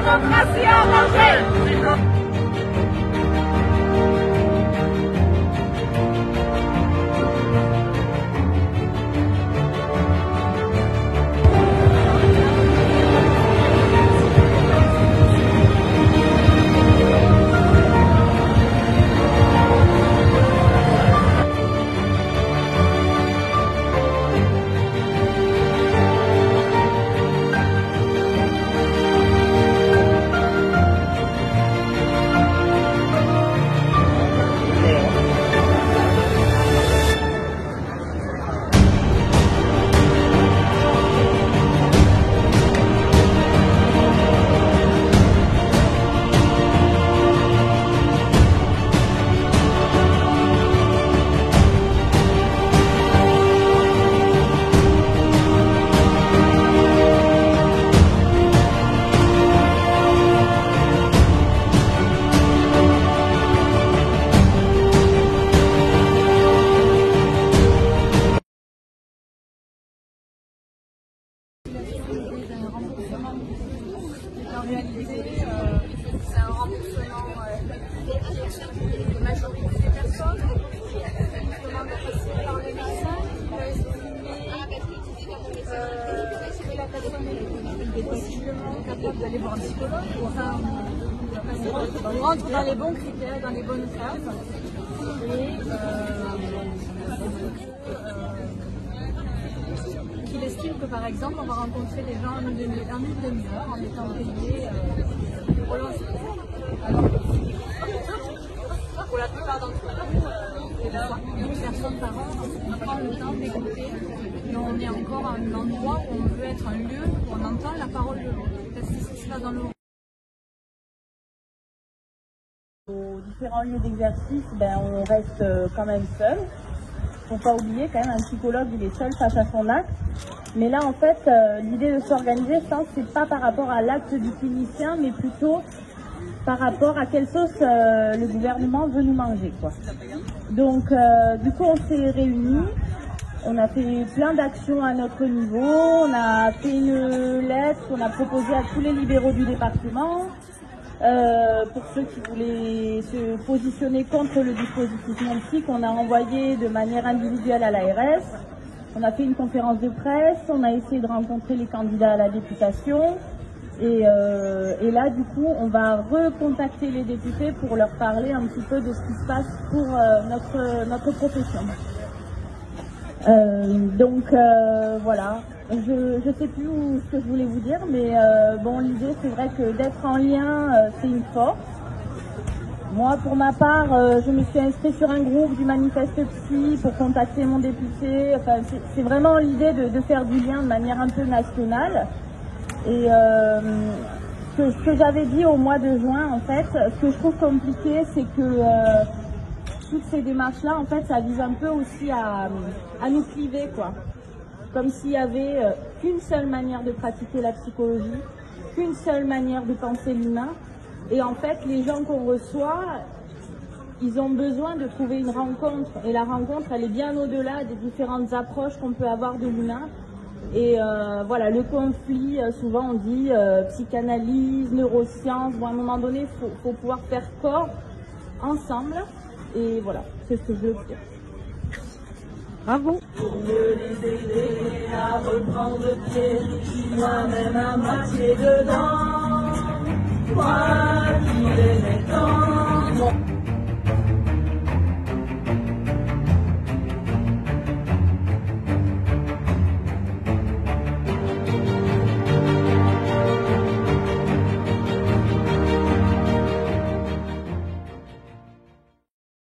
démocratie en danger. En réalité, c'est un remboursement de majorité des personnes, justement de passer par les médecins qui va estimer que la personne est possiblement capable d'aller voir un psychologue. Enfin, on rentre dans les bons critères, dans les bonnes cases. Il estime que par exemple on va rencontrer des gens en une demi-heure en étant payé pour la plupart d'entre eux, 12 personnes par an, on prend le temps d'écouter et on est encore à un endroit où on veut être un lieu où on entend la parole de l'autre. Qu'est-ce qui se passe dans le monde? Aux différents lieux d'exercice, on reste quand même seul. Faut pas oublier quand même, un psychologue il est seul face à son acte. Mais là en fait l'idée de s'organiser, je pense, c'est pas par rapport à l'acte du clinicien, mais plutôt par rapport à quelle sauce le gouvernement veut nous manger, quoi. Donc du coup on s'est réunis, on a fait plein d'actions à notre niveau, on a fait une lettre qu'on a proposée à tous les libéraux du département. Pour ceux qui voulaient se positionner contre le dispositif Montic, on a envoyé de manière individuelle à l'ARS. On a fait une conférence de presse, on a essayé de rencontrer les candidats à la députation. Et là, du coup, on va recontacter les députés pour leur parler un petit peu de ce qui se passe pour notre profession. Voilà. Je ne sais plus ce que je voulais vous dire, mais bon, l'idée c'est vrai que d'être en lien, c'est une force. Moi, pour ma part, je me suis inscrite sur un groupe du Manifeste Psy pour contacter mon député. Enfin, c'est vraiment l'idée de faire du lien de manière un peu nationale. Et ce que j'avais dit au mois de juin, en fait, ce que je trouve compliqué, c'est que toutes ces démarches-là, en fait, ça vise un peu aussi à nous cliver, quoi. Comme s'il y avait qu'une seule manière de pratiquer la psychologie, qu'une seule manière de penser l'humain. Et en fait, les gens qu'on reçoit, ils ont besoin de trouver une rencontre. Et la rencontre, elle est bien au-delà des différentes approches qu'on peut avoir de l'humain. Et voilà, le conflit, souvent on dit psychanalyse, neurosciences. Bon, à un moment donné, il faut pouvoir faire corps ensemble. Et voilà, c'est ce que je veux dire. Bravo. Pour mieux les aider à reprendre pied, moi-même à moitié dedans, quoi qu'il est temps.